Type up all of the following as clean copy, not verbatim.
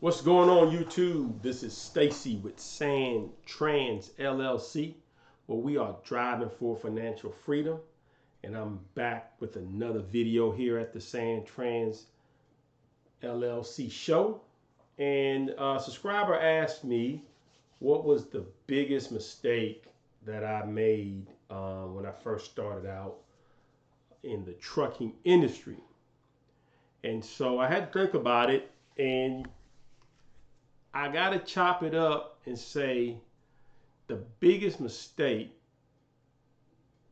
What's going on, YouTube? This is Stacy with Sandtrans LLC, where we are driving for financial freedom. And I'm back with another video here at the Sandtrans LLC show. And a subscriber asked me what was the biggest mistake that I made when I first started out in the trucking industry. And so I had to think about it, and I got to chop it up and say the biggest mistake,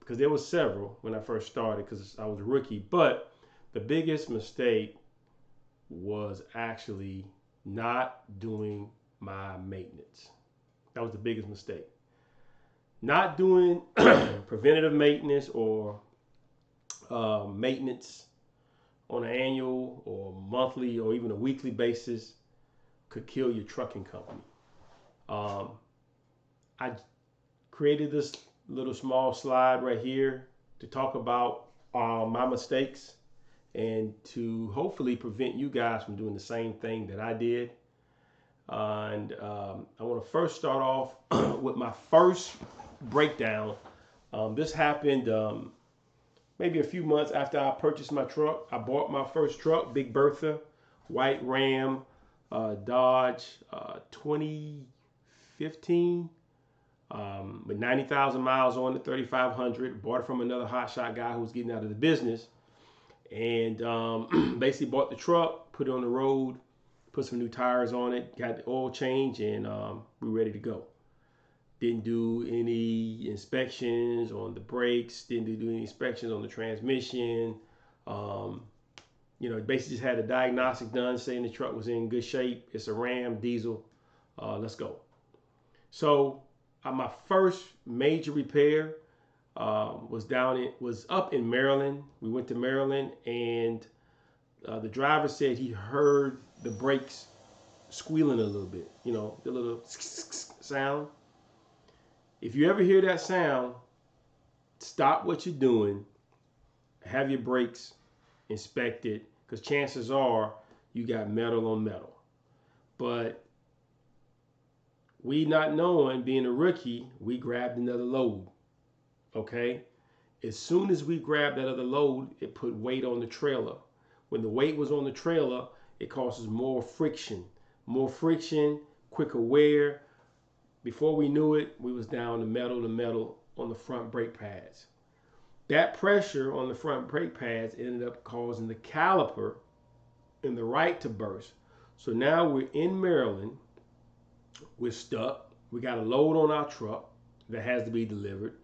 because there was several when I first started because I was a rookie, but the biggest mistake was actually not doing my maintenance. That was the biggest mistake. Not doing preventative maintenance or maintenance on an annual or monthly or even a weekly basis could kill your trucking company. I created this little small slide right here to talk about my mistakes and to hopefully prevent you guys from doing the same thing that I did. I want to first start off with my first breakdown. This happened maybe a few months after I purchased my truck. I bought my first truck, Big Bertha, white Ram, Dodge 2015 with 90,000 miles on it, 3,500. Bought it from another hotshot guy who was getting out of the business, and basically bought the truck, put it on the road, put some new tires on it, got the oil change, and we were ready to go. Didn't do any inspections on the brakes, didn't do any inspections on the transmission. Basically just had a diagnostic done saying the truck was in good shape. It's a Ram diesel. Let's go. So my first major repair was up in Maryland. We went to Maryland, and the driver said he heard the brakes squealing a little bit. You know, the little sound. If you ever hear that sound, stop what you're doing, have your brakes inspected, because chances are you got metal on metal. But we not knowing, being a rookie, we grabbed another load. Okay? As soon as we grabbed that other load, it put weight on the trailer. When the weight was on the trailer, it causes more friction. More friction, quicker wear. Before we knew it, we was down to metal on the front brake pads. That pressure on the front brake pads ended up causing the caliper in the right to burst. So now we're in Maryland. We're stuck. We got a load on our truck that has to be delivered.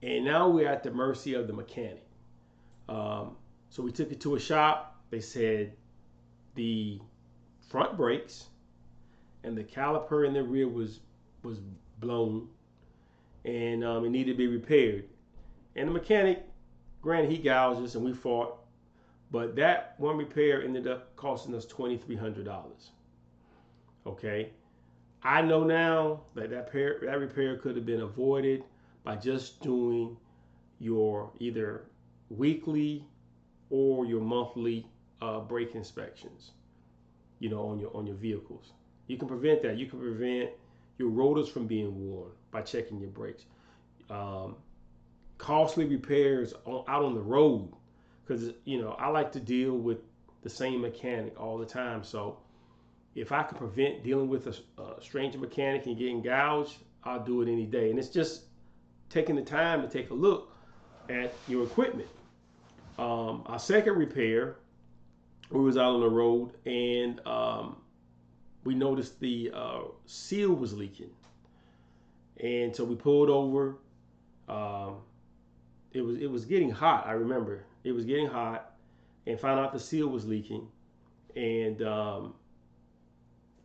And now we're at the mercy of the mechanic. So we took it to a shop. They said the front brakes and the caliper in the rear was blown, and it needed to be repaired. And the mechanic, granted, he gouged us and we fought, but that one repair ended up costing us $2,300. Okay, I know now that repair could have been avoided by just doing your either weekly or your monthly brake inspections. You know, on your vehicles, you can prevent that. You can prevent your rotors from being worn by checking your brakes. Costly repairs out on the road, because I like to deal with the same mechanic all the time. So if I can prevent dealing with a stranger mechanic and getting gouged, I'll do it any day. And it's just taking the time to take a look at your equipment. Our second repair, we was out on the road, and we noticed the seal was leaking, and so we pulled over. It was getting hot. I remember it was getting hot, and found out the seal was leaking, and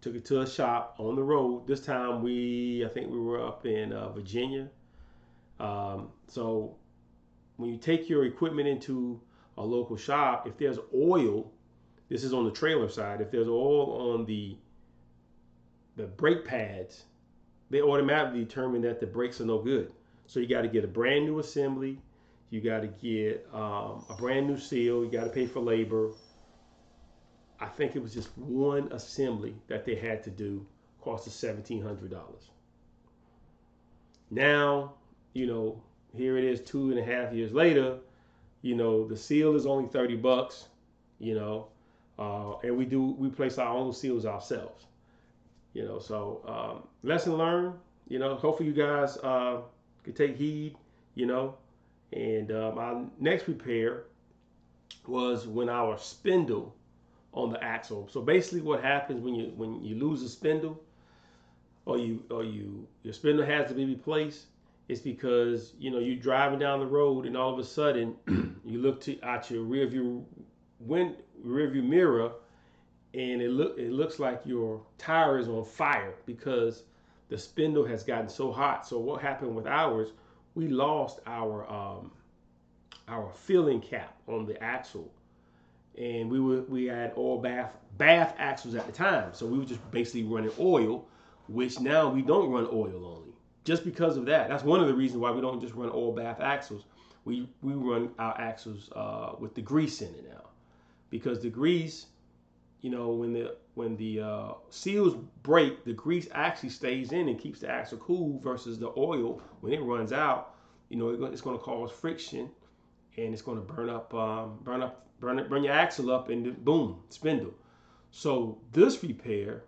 took it to a shop on the road. This time I think we were up in Virginia. So when you take your equipment into a local shop, if there's oil, this is on the trailer side. If there's oil on the brake pads, they automatically determine that the brakes are no good. So you got to get a brand new assembly. You got to get a brand new seal. You got to pay for labor. I think it was just one assembly that they had to do, cost us $1,700. Now, here it is 2.5 years later, the seal is only $30, and we place our own seals ourselves, so lesson learned, hopefully you guys could take heed, and our next repair was when our spindle on the axle. So basically what happens when you lose a spindle, or your spindle has to be replaced, it's because you're driving down the road and all of a sudden you look at your rearview mirror, and it looks like your tire is on fire because the spindle has gotten so hot. So what happened with ours? We lost our filling cap on the axle, and we had all bath axles at the time. So we were just basically running oil, which now we don't run oil only. Just because of that. That's one of the reasons why we don't just run all bath axles. We run our axles with the grease in it now, because the grease, when the seals break, the grease actually stays in and keeps the axle cool, versus the oil, when it runs out, it's going to cause friction, and it's going to burn your axle up, and boom, spindle. So this repair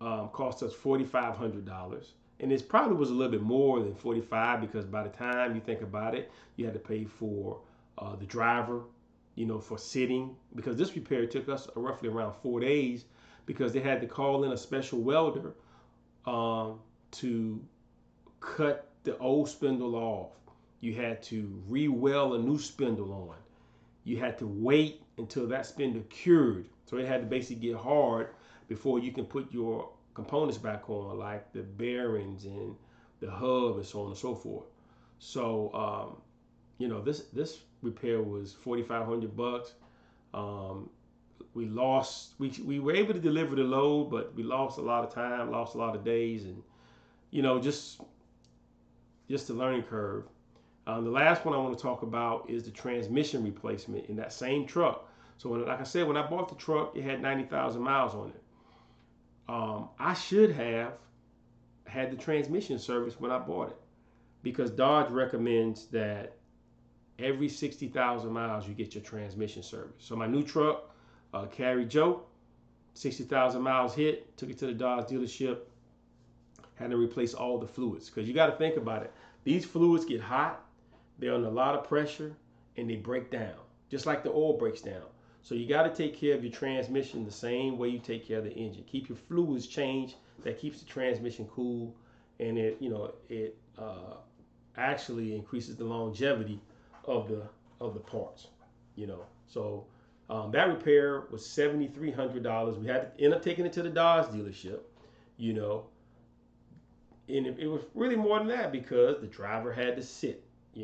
cost us $4,500. And it probably was a little bit more than 45, because by the time you think about it, you had to pay for the driver, for sitting, because this repair took us roughly around 4 days, because they had to call in a special welder to cut the old spindle off. You had to re-weld a new spindle on. You had to wait until that spindle cured. So it had to basically get hard before you can put your components back on, like the bearings and the hub and so on and so forth. So this repair was $4,500. We were able to deliver the load, but we lost a lot of time, lost a lot of days, and just the learning curve. The last one I want to talk about is the transmission replacement in that same truck. So like I said, when I bought the truck, it had 90,000 miles on it. I should have had the transmission service when I bought it, because Dodge recommends that every 60,000 miles you get your transmission service. So my new truck, Carry Joe, 60,000 miles hit, took it to the Dodge dealership, had to replace all the fluids, because you got to think about it. These fluids get hot, they're under a lot of pressure, and they break down, just like the oil breaks down. So you got to take care of your transmission the same way you take care of the engine. Keep your fluids changed. That keeps the transmission cool, and it actually increases the longevity of the parts. So that repair was $7,300. We had to end up taking it to the Dodge dealership. And it was really more than that, because the driver had to sit. He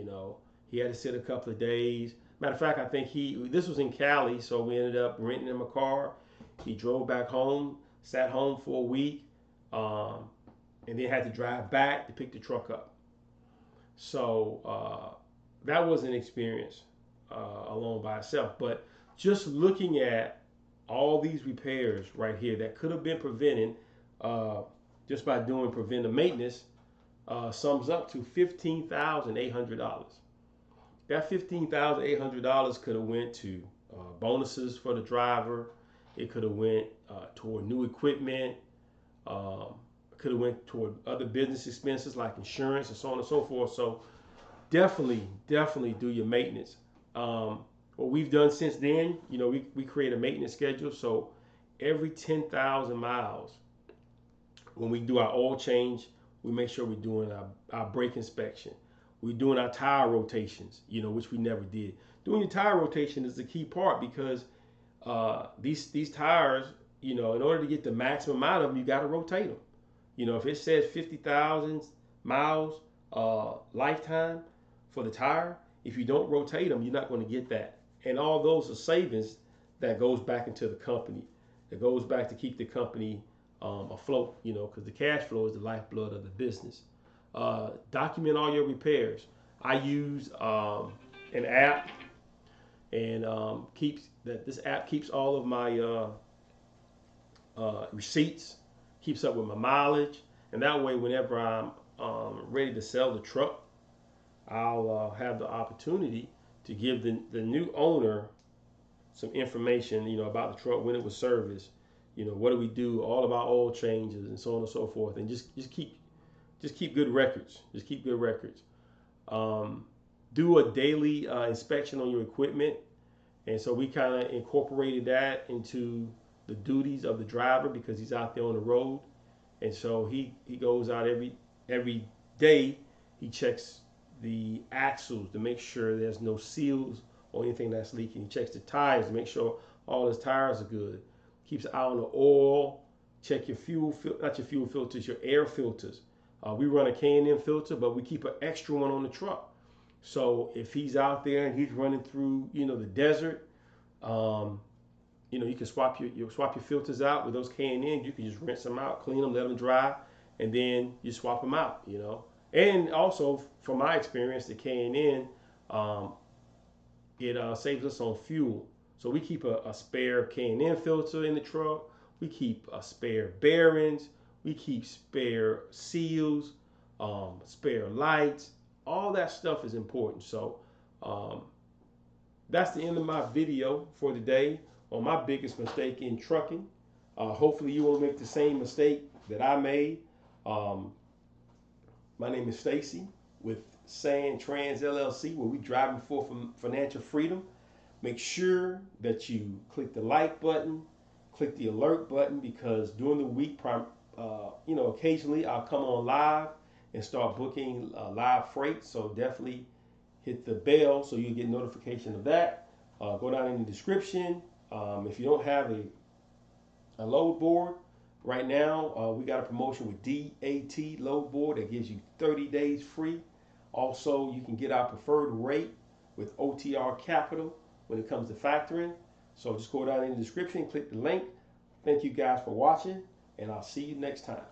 had to sit a couple of days. Matter of fact, I think this was in Cali, so we ended up renting him a car. He drove back home, sat home for a week, and then had to drive back to pick the truck up. So that was an experience alone by itself. But just looking at all these repairs right here that could have been prevented just by doing preventive maintenance sums up to $15,800. That $15,800 could have went to bonuses for the driver. It could have went toward new equipment. Could have went toward other business expenses like insurance and so on and so forth. So definitely do your maintenance. What we've done since then, we create a maintenance schedule. So every 10,000 miles, when we do our oil change, we make sure we're doing our brake inspection. We're doing our tire rotations, which we never did. Doing your tire rotation is the key part, because these tires, in order to get the maximum out of them, you got to rotate them. If it says 50,000 miles lifetime for the tire, if you don't rotate them, you're not going to get that. And all those are savings that goes back into the company. It goes back to keep the company afloat, because the cash flow is the lifeblood of the business. Document all your repairs. I use an app, and this app keeps all of my receipts, keeps up with my mileage, and that way, whenever I'm ready to sell the truck, I'll have the opportunity to give the new owner some information, about the truck, when it was serviced, what do we do, all of our oil changes, and so on and so forth, and just keep good records. Just keep good records. Do a daily inspection on your equipment, and so we kind of incorporated that into the duties of the driver because he's out there on the road, and so he goes out every day. He checks the axles to make sure there's no seals or anything that's leaking. He checks the tires to make sure all his tires are good. Keeps an eye on the oil. Check your not your fuel filters, your air filters. We run a K&N filter, but we keep an extra one on the truck. So if he's out there and he's running through, the desert, you can swap your filters out with those K&N. You can just rinse them out, clean them, let them dry, and then you swap them out. And also, from my experience, the K&N, it saves us on fuel. So we keep a spare K&N filter in the truck. We keep spare bearings. We keep spare seals, spare lights. All that stuff is important. So that's the end of my video for today on my biggest mistake in trucking. Hopefully you won't make the same mistake that I made. My name is Stacy with Sandtrans LLC, where we driving for financial freedom. Make sure that you click the like button, click the alert button, because during the week, occasionally I'll come on live and start booking live freight. So definitely hit the bell so you get notification of that. Go down in the description. If you don't have a load board right now, we got a promotion with DAT load board that gives you 30 days free. Also, you can get our preferred rate with OTR Capital when it comes to factoring. So just go down in the description, click the link. Thank you guys for watching, and I'll see you next time.